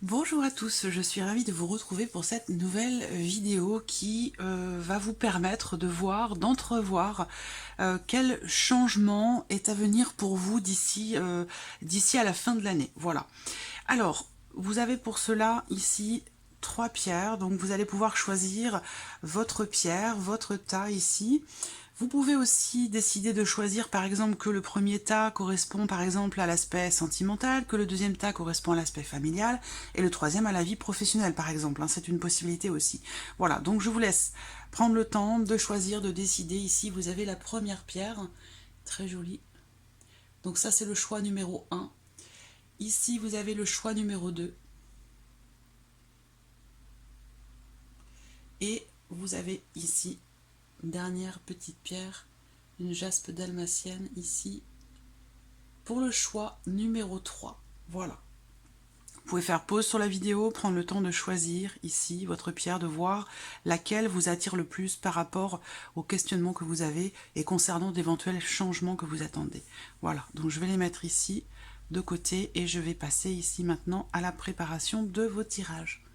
Bonjour à tous, je suis ravie de vous retrouver pour cette nouvelle vidéo qui va vous permettre de voir, d'entrevoir quel changement est à venir pour vous d'ici à la fin de l'année. Voilà. Alors, vous avez pour cela ici 3 pierres, donc vous allez pouvoir choisir votre pierre, votre tas ici. Vous pouvez aussi décider de choisir par exemple que le premier tas correspond par exemple à l'aspect sentimental, que le deuxième tas correspond à l'aspect familial et le troisième à la vie professionnelle par exemple, hein, c'est une possibilité aussi. Voilà, donc je vous laisse prendre le temps de choisir, de décider. Ici vous avez la première pierre, très jolie. Donc ça c'est le choix numéro 1. Ici vous avez le choix numéro 2. Et vous avez ici dernière petite pierre, une jaspe dalmatienne ici, pour le choix numéro 3. Voilà. Vous pouvez faire pause sur la vidéo, prendre le temps de choisir ici votre pierre, de voir laquelle vous attire le plus par rapport au questionnement que vous avez et concernant d'éventuels changements que vous attendez. Voilà, donc je vais les mettre ici de côté et je vais passer ici maintenant à la préparation de vos tirages.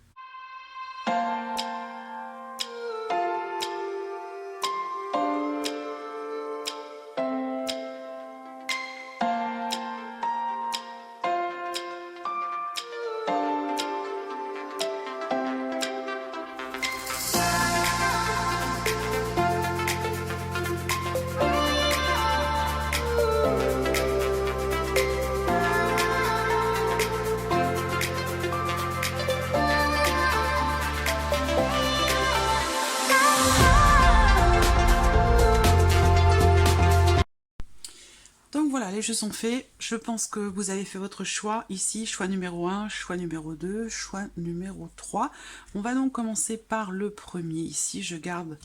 Donc voilà, les jeux sont faits. Je pense que vous avez fait votre choix. Ici, choix numéro 1, choix numéro 2, choix numéro 3. On va donc commencer par le premier. Ici, je garde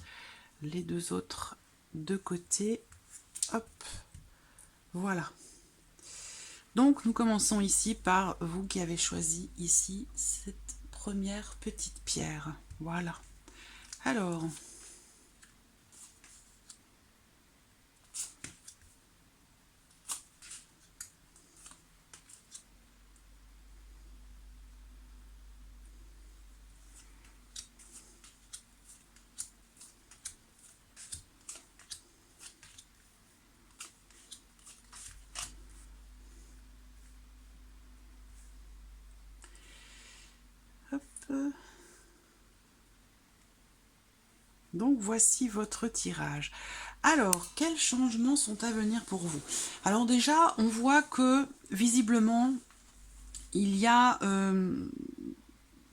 les deux autres de côté. Hop, voilà. Donc nous commençons ici par vous qui avez choisi ici cette première petite pierre. Voilà. Alors... Donc voici votre tirage. Alors, quels changements sont à venir pour vous? Alors déjà, on voit que visiblement, il y a...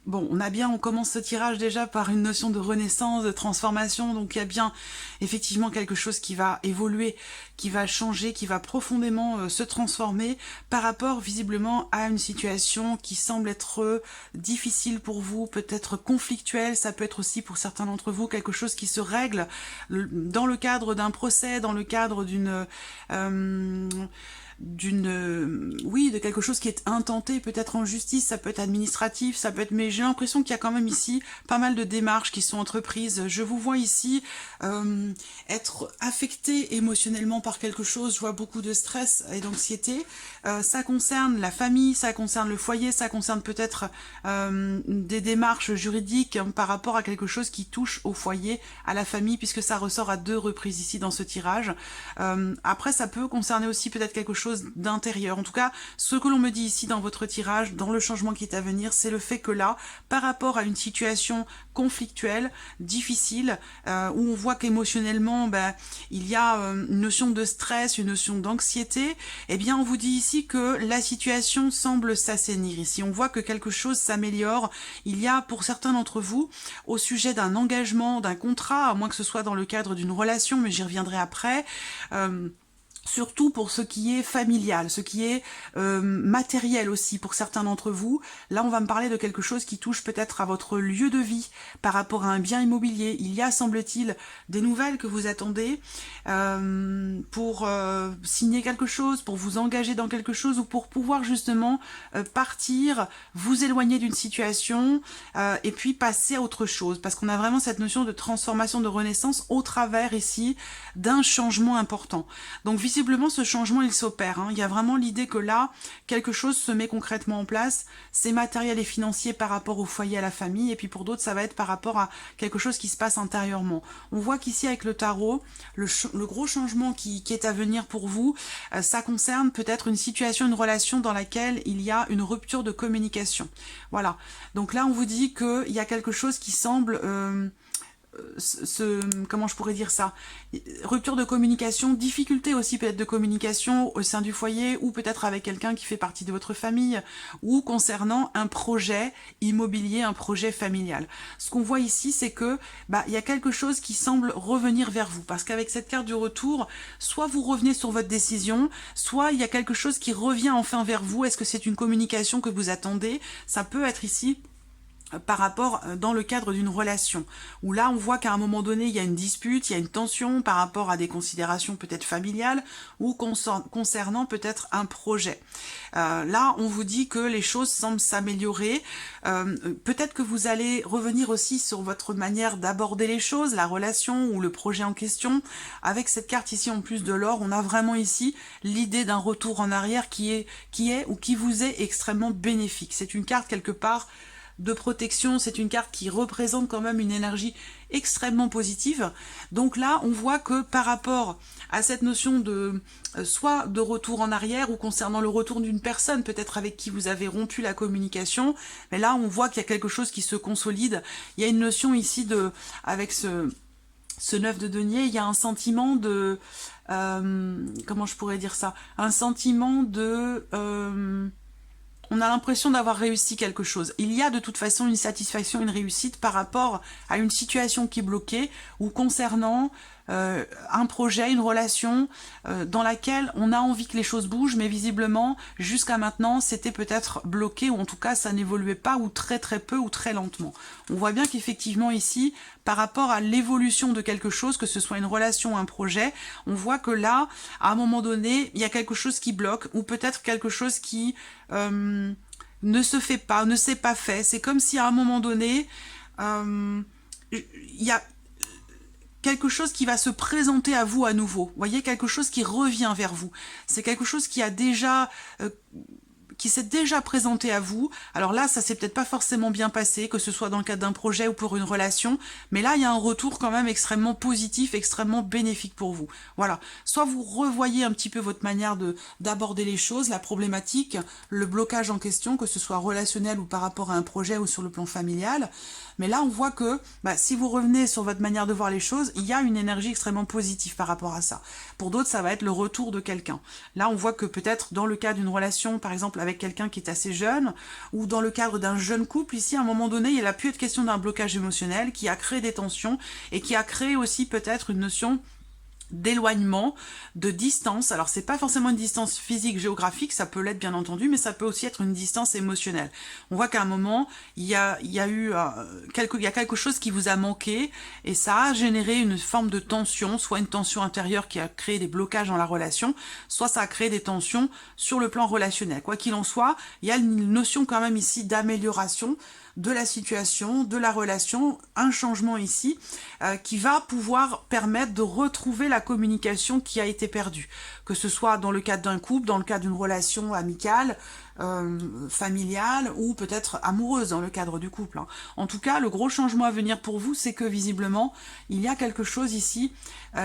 bon, on commence ce tirage déjà par une notion de renaissance, de transformation, donc il y a bien effectivement quelque chose qui va évoluer, qui va changer, qui va profondément se transformer par rapport visiblement à une situation qui semble être difficile pour vous, peut-être conflictuelle. Ça peut être aussi pour certains d'entre vous quelque chose qui se règle dans le cadre d'un procès, dans le cadre de quelque chose qui est intenté, peut-être en justice, ça peut être administratif, ça peut être, mais j'ai l'impression qu'il y a quand même ici pas mal de démarches qui sont entreprises. Je vous vois ici être affecté émotionnellement par quelque chose, je vois beaucoup de stress et d'anxiété. Ça concerne la famille, ça concerne le foyer, ça concerne peut-être des démarches juridiques par rapport à quelque chose qui touche au foyer, à la famille, puisque ça ressort à 2 reprises ici dans ce tirage. Après, ça peut concerner aussi peut-être quelque chose d'intérieur. En tout cas, ce que l'on me dit ici dans votre tirage, dans le changement qui est à venir, c'est le fait que là, par rapport à une situation conflictuelle, difficile, où on voit qu'émotionnellement, il y a une notion de stress, une notion d'anxiété, eh bien, on vous dit ici que la situation semble s'assainir. Ici, on voit que quelque chose s'améliore. Il y a, pour certains d'entre vous, au sujet d'un engagement, d'un contrat, à moins que ce soit dans le cadre d'une relation, mais j'y reviendrai après, surtout pour ce qui est familial, ce qui est matériel aussi pour certains d'entre vous. Là, on va me parler de quelque chose qui touche peut-être à votre lieu de vie par rapport à un bien immobilier. Il y a, semble-t-il, des nouvelles que vous attendez pour signer quelque chose, pour vous engager dans quelque chose ou pour pouvoir justement partir, vous éloigner d'une situation et puis passer à autre chose. Parce qu'on a vraiment cette notion de transformation, de renaissance au travers ici d'un changement important. Donc, visiblement, visiblement, ce changement, il s'opère. Hein. Il y a vraiment l'idée que là, quelque chose se met concrètement en place. C'est matériel et financier par rapport au foyer, à la famille. Et puis pour d'autres, ça va être par rapport à quelque chose qui se passe intérieurement. On voit qu'ici, avec le tarot, le gros changement qui est à venir pour vous, ça concerne peut-être une situation, une relation dans laquelle il y a une rupture de communication. Voilà. Donc là, on vous dit qu'il y a quelque chose qui semble... comment je pourrais dire ça, rupture de communication, difficulté aussi peut-être de communication au sein du foyer ou peut-être avec quelqu'un qui fait partie de votre famille ou concernant un projet immobilier, un projet familial. Ce qu'on voit ici, c'est que il y a quelque chose qui semble revenir vers vous parce qu'avec cette carte du retour, soit vous revenez sur votre décision, soit il y a quelque chose qui revient enfin vers vous. Est-ce que c'est une communication que vous attendez? Ça peut être ici par rapport dans le cadre d'une relation, où là on voit qu'à un moment donné il y a une dispute, il y a une tension par rapport à des considérations peut-être familiales ou concernant peut-être un projet. Là on vous dit que les choses semblent s'améliorer, peut-être que vous allez revenir aussi sur votre manière d'aborder les choses, la relation ou le projet en question. Avec cette carte ici en plus de l'or, on a vraiment ici l'idée d'un retour en arrière qui est ou qui vous est extrêmement bénéfique. C'est une carte quelque part de protection, c'est une carte qui représente quand même une énergie extrêmement positive. Donc là, on voit que par rapport à cette notion de soit de retour en arrière ou concernant le retour d'une personne, peut-être avec qui vous avez rompu la communication, mais là, on voit qu'il y a quelque chose qui se consolide. Il y a une notion ici avec ce 9 de denier, il y a un sentiment de... comment je pourrais dire ça? Un sentiment de... on a l'impression d'avoir réussi quelque chose. Il y a de toute façon une satisfaction, une réussite par rapport à une situation qui est bloquée ou concernant un projet, une relation dans laquelle on a envie que les choses bougent, mais visiblement, jusqu'à maintenant, c'était peut-être bloqué, ou en tout cas, ça n'évoluait pas, ou très très peu, ou très lentement. On voit bien qu'effectivement ici, par rapport à l'évolution de quelque chose, que ce soit une relation ou un projet, on voit que là, à un moment donné, il y a quelque chose qui bloque, ou peut-être quelque chose qui ne se fait pas, ne s'est pas fait. C'est comme si à un moment donné, il y a quelque chose qui va se présenter à vous à nouveau. Vous voyez, quelque chose qui revient vers vous. C'est quelque chose qui a déjà... qui s'est déjà présenté à vous. Alors là, ça s'est peut-être pas forcément bien passé, que ce soit dans le cadre d'un projet ou pour une relation, mais là, il y a un retour quand même extrêmement positif, extrêmement bénéfique pour vous. Voilà. Soit vous revoyez un petit peu votre manière d'aborder les choses, la problématique, le blocage en question, que ce soit relationnel ou par rapport à un projet ou sur le plan familial. Mais là, on voit que si vous revenez sur votre manière de voir les choses, il y a une énergie extrêmement positive par rapport à ça. Pour d'autres, ça va être le retour de quelqu'un. Là, on voit que peut-être dans le cas d'une relation, par exemple, avec quelqu'un qui est assez jeune, ou dans le cadre d'un jeune couple, ici, à un moment donné, il a pu être question d'un blocage émotionnel qui a créé des tensions et qui a créé aussi peut-être une notion d'éloignement, de distance. Alors c'est pas forcément une distance physique, géographique, ça peut l'être bien entendu, mais ça peut aussi être une distance émotionnelle. On voit qu'à un moment, il y a quelque chose qui vous a manqué et ça a généré une forme de tension, soit une tension intérieure qui a créé des blocages dans la relation, soit ça a créé des tensions sur le plan relationnel. Quoi qu'il en soit, il y a une notion quand même ici d'amélioration de la situation, de la relation, un changement ici qui va pouvoir permettre de retrouver la communication qui a été perdue. Que ce soit dans le cadre d'un couple, dans le cadre d'une relation amicale, familiale ou peut-être amoureuse dans le cadre du couple. En tout cas, le gros changement à venir pour vous, c'est que visiblement, il y a quelque chose ici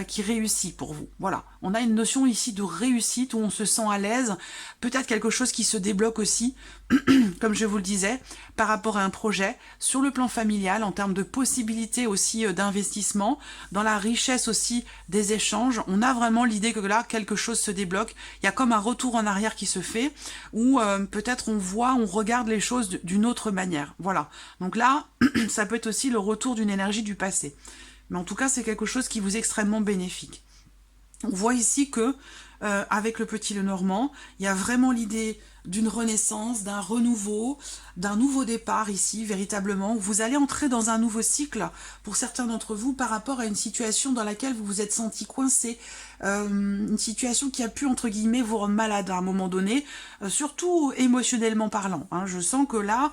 qui réussit pour vous. Voilà, on a une notion ici de réussite où on se sent à l'aise, peut-être quelque chose qui se débloque aussi, comme je vous le disais, par rapport à un projet, sur le plan familial, en termes de possibilités aussi d'investissement, dans la richesse aussi des échanges. On a vraiment l'idée que là, quelque chose se débloque. Il y a comme un retour en arrière qui se fait, où peut-être on regarde les choses d'une autre manière. Voilà. Donc là, ça peut être aussi le retour d'une énergie du passé. Mais en tout cas, c'est quelque chose qui vous est extrêmement bénéfique. On voit ici que, avec le petit Lenormand, il y a vraiment l'idée d'une renaissance, d'un renouveau, d'un nouveau départ ici, véritablement. Vous allez entrer dans un nouveau cycle, pour certains d'entre vous, par rapport à une situation dans laquelle vous vous êtes senti coincé, une situation qui a pu, entre guillemets, vous rendre malade à un moment donné, surtout émotionnellement parlant. Je sens que là,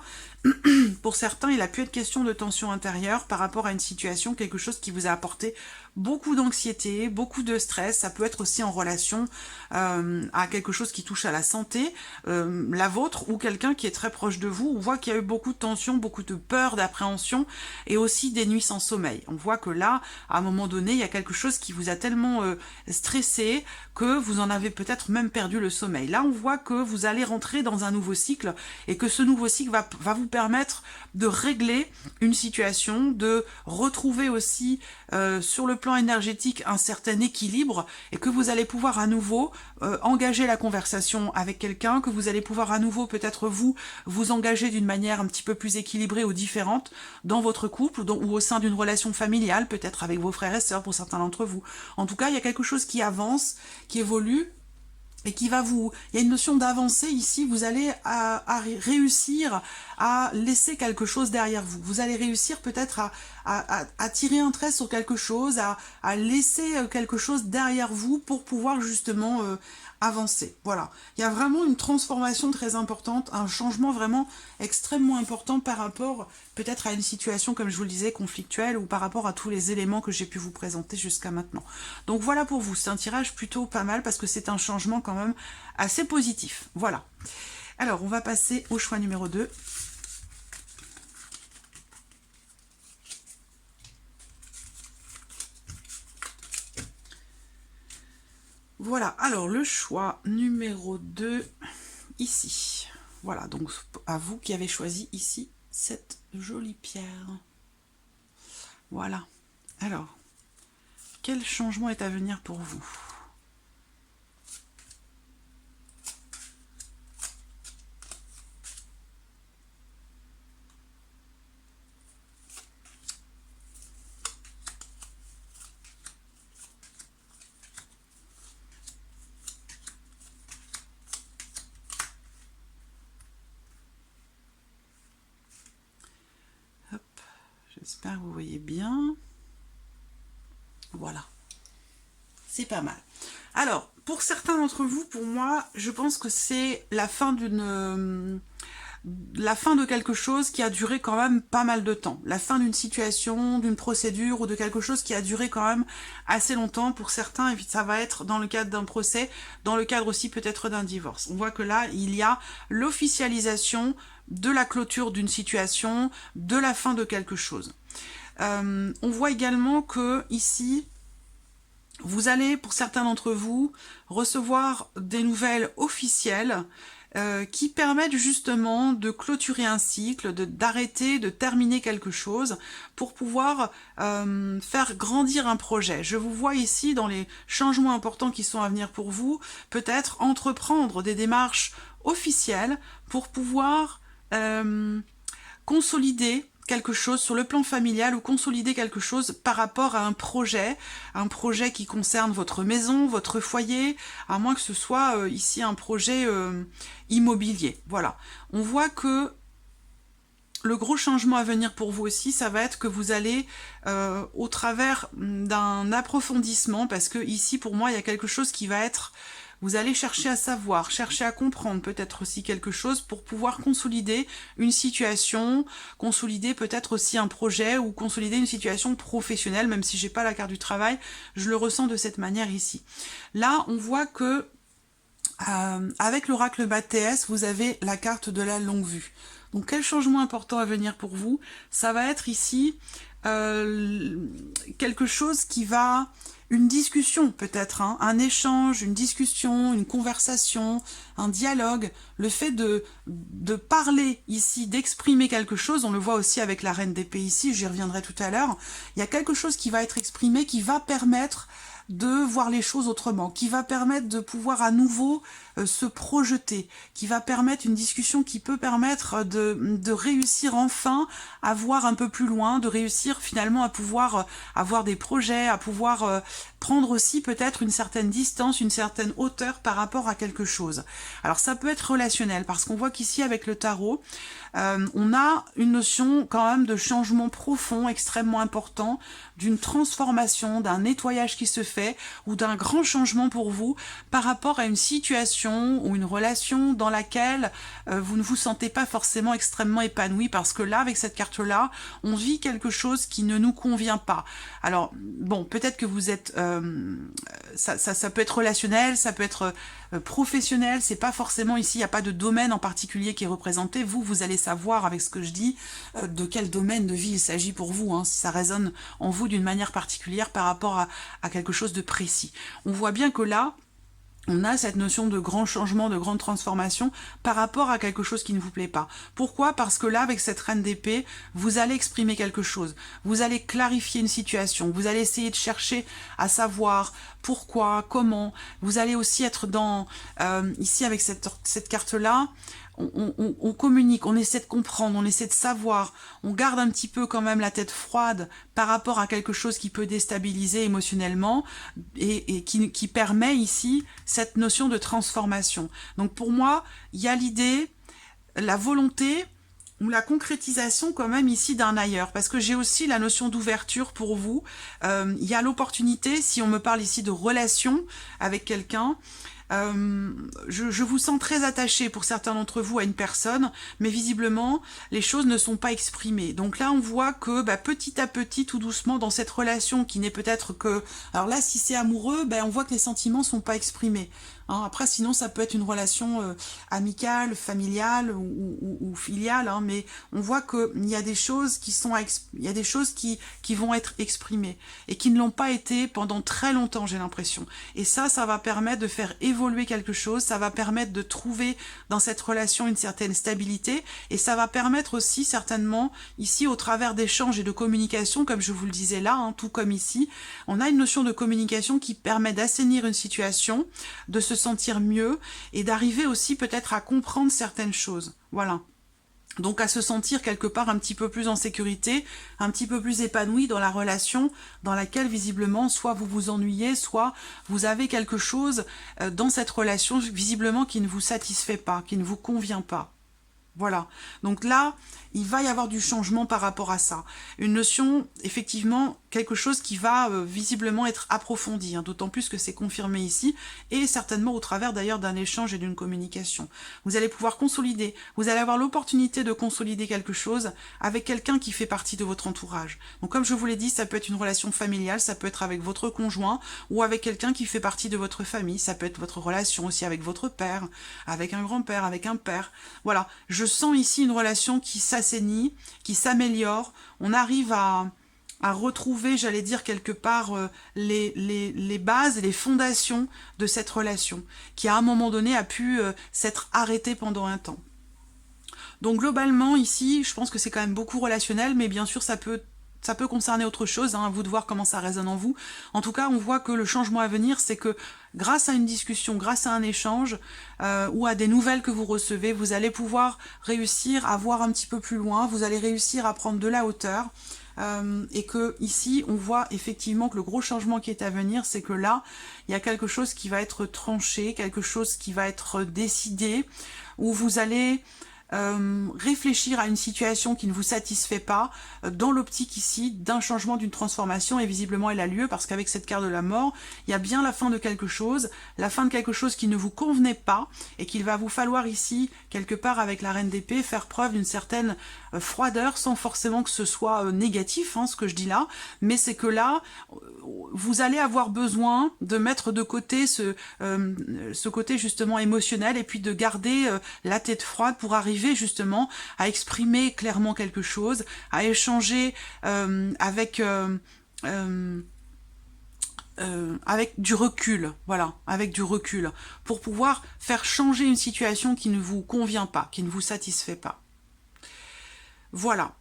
Pour certains, il a pu être question de tension intérieure par rapport à une situation, quelque chose qui vous a apporté beaucoup d'anxiété, beaucoup de stress. Ça peut être aussi en relation à quelque chose qui touche à la santé, la vôtre, ou quelqu'un qui est très proche de vous. On voit qu'il y a eu beaucoup de tension, beaucoup de peur, d'appréhension, et aussi des nuits sans sommeil. On voit que là, à un moment donné, il y a quelque chose qui vous a tellement stressé que vous en avez peut-être même perdu le sommeil. Là, on voit que vous allez rentrer dans un nouveau cycle, et que ce nouveau cycle va vous permettre de régler une situation, de retrouver aussi sur le plan énergétique un certain équilibre, et que vous allez pouvoir à nouveau engager la conversation avec quelqu'un, que vous allez pouvoir à nouveau peut-être vous engager d'une manière un petit peu plus équilibrée ou différente dans votre couple ou au sein d'une relation familiale, peut-être avec vos frères et sœurs pour certains d'entre vous. En tout cas, il y a quelque chose qui avance, qui évolue, et qui va vous... Il y a une notion d'avancée ici, vous allez réussir à laisser quelque chose derrière vous. Vous allez réussir peut-être à tirer un trait sur quelque chose, à laisser quelque chose derrière vous pour pouvoir justement avancer. Voilà. Il y a vraiment une transformation très importante, un changement vraiment extrêmement important par rapport peut-être à une situation, comme je vous le disais, conflictuelle, ou par rapport à tous les éléments que j'ai pu vous présenter jusqu'à maintenant. Donc voilà pour vous, c'est un tirage plutôt pas mal parce que c'est un changement quand même assez positif. Voilà. Alors on va passer au choix numéro 2. Voilà, alors le choix numéro 2, ici. Voilà, donc à vous qui avez choisi ici cette jolie pierre. Voilà. Alors, quel changement est à venir pour vous ? J'espère que vous voyez bien. Voilà. C'est pas mal. Alors, pour certains d'entre vous, pour moi, je pense que c'est la fin de quelque chose qui a duré quand même pas mal de temps. La fin d'une situation, d'une procédure ou de quelque chose qui a duré quand même assez longtemps. Pour certains, ça va être dans le cadre d'un procès, dans le cadre aussi peut-être d'un divorce. On voit que là, il y a l'officialisation de la clôture d'une situation, de la fin de quelque chose. On voit également que ici, vous allez, pour certains d'entre vous, recevoir des nouvelles officielles qui permettent justement de clôturer un cycle, d'arrêter, de terminer quelque chose pour pouvoir faire grandir un projet. Je vous vois ici dans les changements importants qui sont à venir pour vous, peut-être entreprendre des démarches officielles pour pouvoir consolider quelque chose sur le plan familial ou consolider quelque chose par rapport à un projet qui concerne votre maison, votre foyer, à moins que ce soit ici un projet immobilier. Voilà. On voit que le gros changement à venir pour vous aussi, ça va être que vous allez, au travers d'un approfondissement, parce que ici, pour moi, il y a quelque chose qui va être... Vous allez chercher à savoir, chercher à comprendre peut-être aussi quelque chose pour pouvoir consolider une situation, consolider peut-être aussi un projet ou consolider une situation professionnelle, même si j'ai pas la carte du travail, je le ressens de cette manière ici. Là, on voit que avec l'oracle Bâ-TS, vous avez la carte de la longue vue. Donc quel changement important à venir pour vous? Ça va être ici quelque chose qui va... Une discussion peut-être, hein, un échange, une discussion, une conversation, un dialogue, le fait de parler ici, d'exprimer quelque chose, on le voit aussi avec la reine d'épée ici, j'y reviendrai tout à l'heure, il y a quelque chose qui va être exprimé, qui va permettre de voir les choses autrement, qui va permettre de pouvoir à nouveau se projeter, qui va permettre une discussion qui peut permettre de réussir enfin à voir un peu plus loin, de réussir finalement à pouvoir avoir des projets, à pouvoir prendre aussi peut-être une certaine distance, une certaine hauteur par rapport à quelque chose. Alors ça peut être relationnel, parce qu'on voit qu'ici avec le tarot, on a une notion quand même de changement profond, extrêmement important, d'une transformation, d'un nettoyage qui se fait, fait ou d'un grand changement pour vous par rapport à une situation ou une relation dans laquelle vous ne vous sentez pas forcément extrêmement épanoui, parce que là, avec cette carte-là, on vit quelque chose qui ne nous convient pas. Alors, bon, peut-être que vous êtes... ça peut être relationnel, ça peut être professionnel, c'est pas forcément ici, il n'y a pas de domaine en particulier qui est représenté. Vous allez savoir avec ce que je dis de quel domaine de vie il s'agit pour vous, hein, si ça résonne en vous d'une manière particulière par rapport à quelque chose de précis. On voit bien que là, on a cette notion de grand changement, de grande transformation par rapport à quelque chose qui ne vous plaît pas. Pourquoi? Parce que là, avec cette reine d'épée, vous allez exprimer quelque chose. Vous allez clarifier une situation. Vous allez essayer de chercher à savoir pourquoi, comment. Vous allez aussi être dans... ici, avec cette carte-là, on communique, on essaie de comprendre, on essaie de savoir, on garde un petit peu quand même la tête froide par rapport à quelque chose qui peut déstabiliser émotionnellement et qui permet ici cette notion de transformation. Donc pour moi, il y a l'idée, la volonté ou la concrétisation quand même ici d'un ailleurs, parce que j'ai aussi la notion d'ouverture pour vous. Il y a l'opportunité, si on me parle ici de relation avec quelqu'un, je vous sens très attaché pour certains d'entre vous à une personne, mais visiblement les choses ne sont pas exprimées. Donc là on voit que petit à petit, tout doucement, dans cette relation qui n'est peut-être que... Alors là, si c'est amoureux, on voit que les sentiments sont pas exprimés. Hein, après, sinon, ça peut être une relation amicale, familiale ou filiale, hein, mais on voit qu'il y a des choses qui sont, il y a des choses qui vont être exprimées et qui ne l'ont pas été pendant très longtemps, j'ai l'impression. Et ça va permettre de faire évoluer quelque chose, ça va permettre de trouver dans cette relation une certaine stabilité, et ça va permettre aussi certainement, ici, au travers d'échanges et de communication, comme je vous le disais là, hein, tout comme ici, on a une notion de communication qui permet d'assainir une situation, de se sentir mieux et d'arriver aussi peut-être à comprendre certaines choses. Voilà. Donc à se sentir quelque part un petit peu plus en sécurité, un petit peu plus épanoui dans la relation dans laquelle visiblement soit vous vous ennuyez, soit vous avez quelque chose dans cette relation visiblement qui ne vous satisfait pas, qui ne vous convient pas. Voilà, donc là, il va y avoir du changement par rapport à ça. Une notion, effectivement, quelque chose qui va visiblement être approfondi, hein, d'autant plus que c'est confirmé ici, et certainement au travers d'ailleurs d'un échange et d'une communication. Vous allez pouvoir consolider, vous allez avoir l'opportunité de consolider quelque chose avec quelqu'un qui fait partie de votre entourage. Donc comme je vous l'ai dit, ça peut être une relation familiale, ça peut être avec votre conjoint, ou avec quelqu'un qui fait partie de votre famille, ça peut être votre relation aussi avec votre père, avec un grand-père, avec un père. Voilà, je sens ici une relation qui s'assainit, qui s'améliore. On arrive à retrouver, j'allais dire quelque part, les bases, les fondations de cette relation, qui à un moment donné a pu s'être arrêtée pendant un temps. Donc globalement ici, je pense que c'est quand même beaucoup relationnel, mais bien sûr ça peut concerner autre chose, hein, à vous de voir comment ça résonne en vous. En tout cas, on voit que le changement à venir, c'est que grâce à une discussion, grâce à un échange, ou à des nouvelles que vous recevez, vous allez pouvoir réussir à voir un petit peu plus loin, vous allez réussir à prendre de la hauteur, et que ici, on voit effectivement que le gros changement qui est à venir, c'est que là, il y a quelque chose qui va être tranché, quelque chose qui va être décidé, où vous allez... réfléchir à une situation qui ne vous satisfait pas dans l'optique ici d'un changement, d'une transformation, et visiblement elle a lieu parce qu'avec cette carte de la mort, il y a bien la fin de quelque chose qui ne vous convenait pas et qu'il va vous falloir ici, quelque part avec la reine d'épée, faire preuve d'une certaine froideur sans forcément que ce soit négatif, hein, ce que je dis là, mais c'est que là, vous allez avoir besoin de mettre de côté ce côté justement émotionnel et puis de garder la tête froide pour arriver justement à exprimer clairement quelque chose, à échanger avec du recul, voilà, avec du recul, pour pouvoir faire changer une situation qui ne vous convient pas, qui ne vous satisfait pas. Voilà.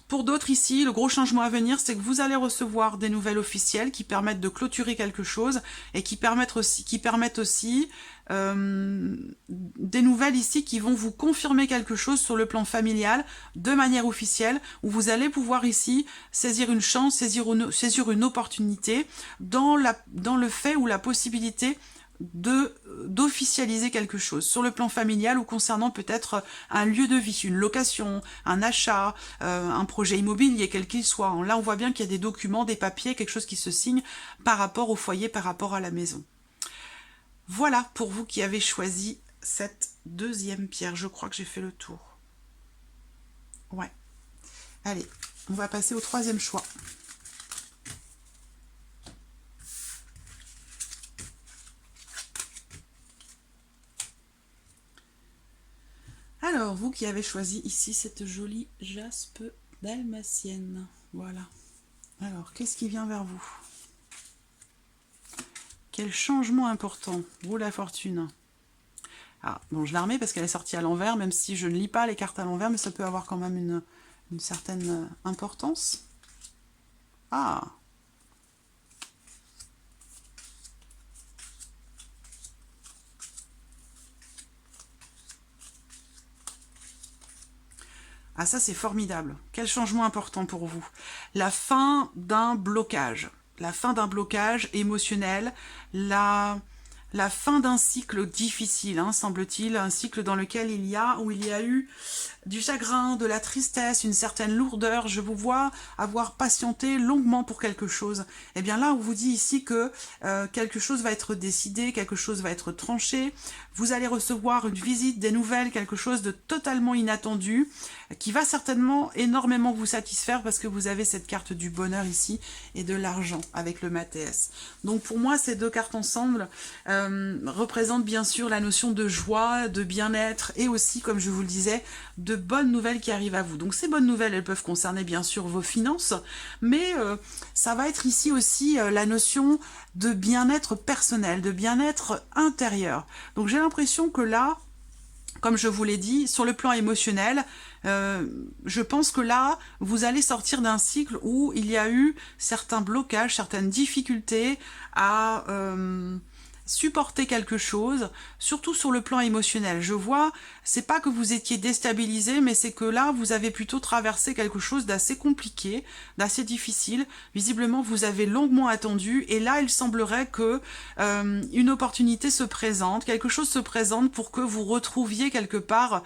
Pour d'autres ici, le gros changement à venir, c'est que vous allez recevoir des nouvelles officielles qui permettent de clôturer quelque chose et qui permettent aussi des nouvelles ici qui vont vous confirmer quelque chose sur le plan familial de manière officielle, où vous allez pouvoir ici saisir une chance, saisir une opportunité dans le fait ou la possibilité d'officialiser quelque chose sur le plan familial ou concernant peut-être un lieu de vie, une location, un achat, un projet immobilier, quel qu'il soit. Là, on voit bien qu'il y a des documents, des papiers, quelque chose qui se signe par rapport au foyer, par rapport à la maison. Voilà pour vous qui avez choisi cette deuxième pierre. Je crois que j'ai fait le tour. Ouais. Allez, on va passer au troisième choix. Alors, vous qui avez choisi ici cette jolie jaspe dalmatienne. Voilà. Alors, qu'est-ce qui vient vers vous? Quel changement important? Roue la fortune. Ah, bon, je la remets parce qu'elle est sortie à l'envers, même si je ne lis pas les cartes à l'envers, mais ça peut avoir quand même une certaine importance. Ah! Ah, ça, c'est formidable. Quel changement important pour vous. La fin d'un blocage. La fin d'un blocage émotionnel. La fin d'un cycle difficile, hein, semble-t-il. Un cycle dans lequel il y a eu du chagrin, de la tristesse, une certaine lourdeur. Je vous vois avoir patienté longuement pour quelque chose. Et bien là, on vous dit ici que quelque chose va être décidé, quelque chose va être tranché. Vous allez recevoir une visite, des nouvelles, quelque chose de totalement inattendu, qui va certainement énormément vous satisfaire parce que vous avez cette carte du bonheur ici et de l'argent avec le Mathéès. Donc pour moi, ces deux cartes ensemble représentent bien sûr la notion de joie, de bien-être et aussi, comme je vous le disais, de bonnes nouvelles qui arrivent à vous. Donc ces bonnes nouvelles, elles peuvent concerner bien sûr vos finances, mais ça va être ici aussi la notion de bien-être personnel, de bien-être intérieur. Donc j'ai l'impression que là, comme je vous l'ai dit, sur le plan émotionnel, je pense que là, vous allez sortir d'un cycle où il y a eu certains blocages, certaines difficultés à supporter quelque chose, surtout sur le plan émotionnel. Je vois, c'est pas que vous étiez déstabilisé, mais c'est que là, vous avez plutôt traversé quelque chose d'assez compliqué, d'assez difficile. Visiblement, vous avez longuement attendu, et là, il semblerait que une opportunité se présente, quelque chose se présente pour que vous retrouviez quelque part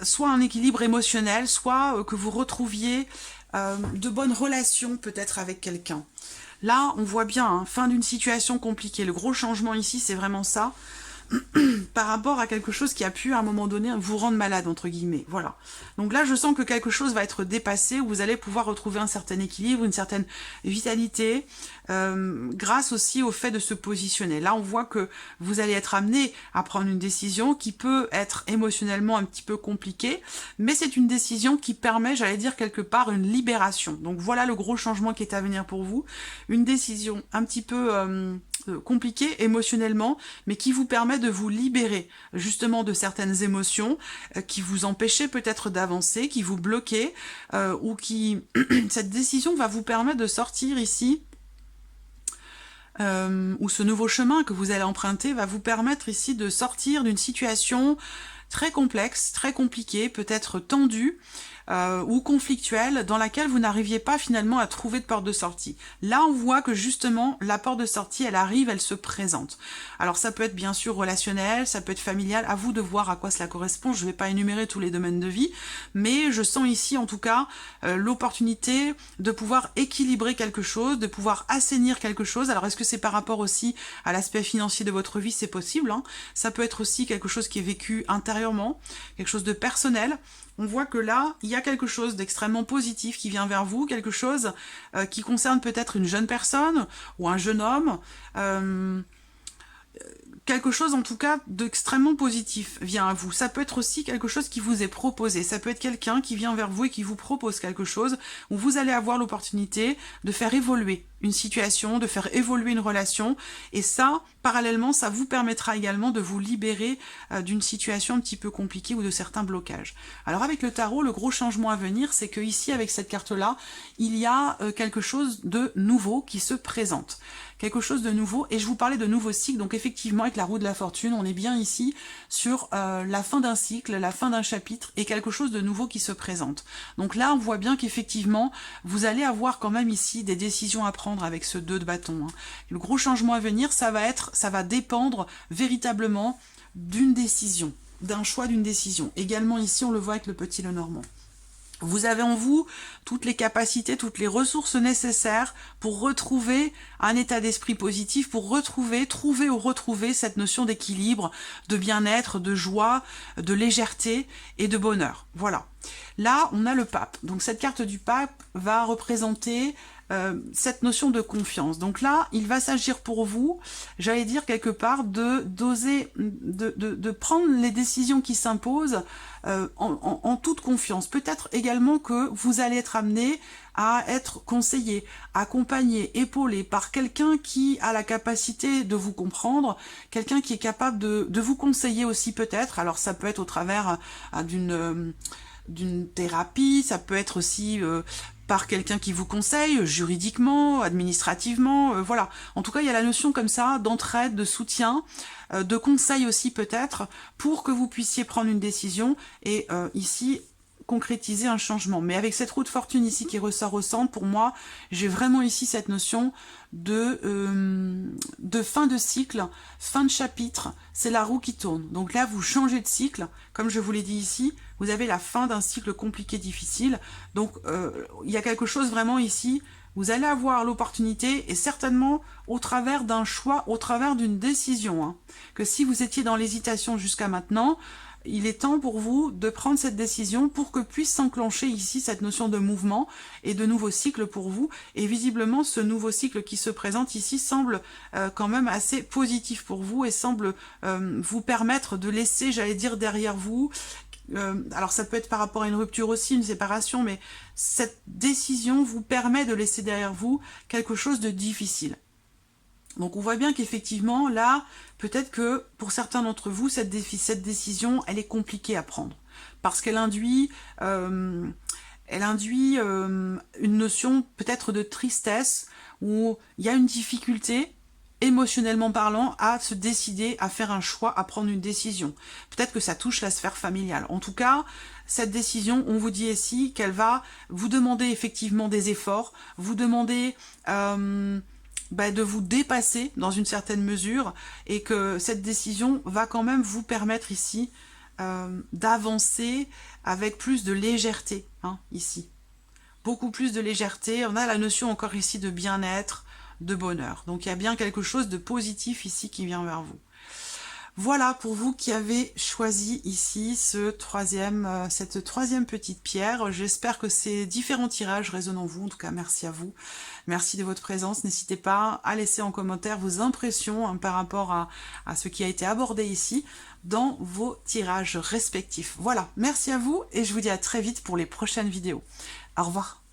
soit un équilibre émotionnel, soit que vous retrouviez de bonnes relations peut-être avec quelqu'un. Là, on voit bien, hein, fin d'une situation compliquée. Le gros changement ici, c'est vraiment ça, par rapport à quelque chose qui a pu, à un moment donné, vous rendre malade, entre guillemets. Voilà. Donc là, je sens que quelque chose va être dépassé, où vous allez pouvoir retrouver un certain équilibre, une certaine vitalité, grâce aussi au fait de se positionner. Là, on voit que vous allez être amené à prendre une décision qui peut être émotionnellement un petit peu compliquée, mais c'est une décision qui permet, j'allais dire quelque part, une libération. Donc voilà le gros changement qui est à venir pour vous. Une décision un petit peu compliquée émotionnellement, mais qui vous permet de vous libérer justement de certaines émotions qui vous empêchaient peut-être d'avancer, qui vous bloquaient, ou qui... Cette décision va vous permettre de sortir ici, ou ce nouveau chemin que vous allez emprunter va vous permettre ici de sortir d'une situation très complexe, très compliquée, peut-être tendue, ou conflictuelle, dans laquelle vous n'arriviez pas finalement à trouver de porte de sortie. Là, on voit que justement, la porte de sortie, elle arrive, elle se présente. Alors ça peut être bien sûr relationnel, ça peut être familial, à vous de voir à quoi cela correspond. Je ne vais pas énumérer tous les domaines de vie, mais je sens ici en tout cas l'opportunité de pouvoir équilibrer quelque chose, de pouvoir assainir quelque chose. Alors est-ce que c'est par rapport aussi à l'aspect financier de votre vie? C'est possible, hein. Ça peut être aussi quelque chose qui est vécu intérieurement, quelque chose de personnel. On voit que là, il y a quelque chose d'extrêmement positif qui vient vers vous, quelque chose qui concerne peut-être une jeune personne ou un jeune homme, quelque chose en tout cas d'extrêmement positif vient à vous. Ça peut être aussi quelque chose qui vous est proposé, ça peut être quelqu'un qui vient vers vous et qui vous propose quelque chose où vous allez avoir l'opportunité de faire évoluer une situation, de faire évoluer une relation, et ça, parallèlement, ça vous permettra également de vous libérer d'une situation un petit peu compliquée ou de certains blocages. Alors avec le tarot, le gros changement à venir, c'est que ici, avec cette carte-là, il y a quelque chose de nouveau qui se présente. Quelque chose de nouveau, et je vous parlais de nouveau cycle, donc effectivement, avec la roue de la fortune, on est bien ici sur la fin d'un cycle, la fin d'un chapitre, et quelque chose de nouveau qui se présente. Donc là, on voit bien qu'effectivement, vous allez avoir quand même ici des décisions à prendre, comprendre avec ce 2 de bâton. Hein. Le gros changement à venir, ça va dépendre véritablement d'une décision, d'un choix d'une décision. Également ici, on le voit avec le petit Lenormand. Vous avez en vous toutes les capacités, toutes les ressources nécessaires pour retrouver un état d'esprit positif, pour retrouver cette notion d'équilibre, de bien-être, de joie, de légèreté et de bonheur. Voilà. Là, on a le pape. Donc cette carte du pape va représenter cette notion de confiance. Donc là, il va s'agir pour vous, j'allais dire quelque part, d'oser, de prendre les décisions qui s'imposent en toute confiance. Peut-être également que vous allez être amené à être conseillé, accompagné, épaulé par quelqu'un qui a la capacité de vous comprendre, quelqu'un qui est capable de vous conseiller aussi peut-être. Alors ça peut être au travers d'une thérapie, ça peut être aussi par quelqu'un qui vous conseille, juridiquement, administrativement, voilà. En tout cas, il y a la notion comme ça d'entraide, de soutien, de conseil aussi peut-être, pour que vous puissiez prendre une décision et ici concrétiser un changement. Mais avec cette roue de fortune ici qui ressort au centre, pour moi, j'ai vraiment ici cette notion de fin de cycle, fin de chapitre, c'est la roue qui tourne. Donc là, vous changez de cycle, comme je vous l'ai dit ici, vous avez la fin d'un cycle compliqué, difficile. Donc, il y a quelque chose vraiment ici, vous allez avoir l'opportunité, et certainement au travers d'un choix, au travers d'une décision, hein, que si vous étiez dans l'hésitation jusqu'à maintenant, il est temps pour vous de prendre cette décision pour que puisse s'enclencher ici cette notion de mouvement et de nouveau cycle pour vous. Et visiblement, ce nouveau cycle qui se présente ici semble quand même assez positif pour vous et semble vous permettre de laisser, j'allais dire, derrière vous. Alors ça peut être par rapport à une rupture aussi, une séparation, mais cette décision vous permet de laisser derrière vous quelque chose de difficile. Donc on voit bien qu'effectivement, là, peut-être que pour certains d'entre vous, cette décision, elle est compliquée à prendre. Parce qu'elle induit, une notion peut-être de tristesse, où il y a une difficulté, émotionnellement parlant, à se décider, à faire un choix, à prendre une décision. Peut-être que ça touche la sphère familiale. En tout cas, cette décision, on vous dit ici qu'elle va vous demander effectivement des efforts, vous demander de vous dépasser dans une certaine mesure, et que cette décision va quand même vous permettre ici d'avancer avec plus de légèreté, hein, ici. Beaucoup plus de légèreté. On a la notion encore ici de bien-être, de bonheur. Donc il y a bien quelque chose de positif ici qui vient vers vous. Voilà pour vous qui avez choisi ici cette troisième petite pierre. J'espère que ces différents tirages résonnent en vous. En tout cas, merci à vous. Merci de votre présence. N'hésitez pas à laisser en commentaire vos impressions hein, par rapport à ce qui a été abordé ici dans vos tirages respectifs. Voilà, merci à vous et je vous dis à très vite pour les prochaines vidéos. Au revoir.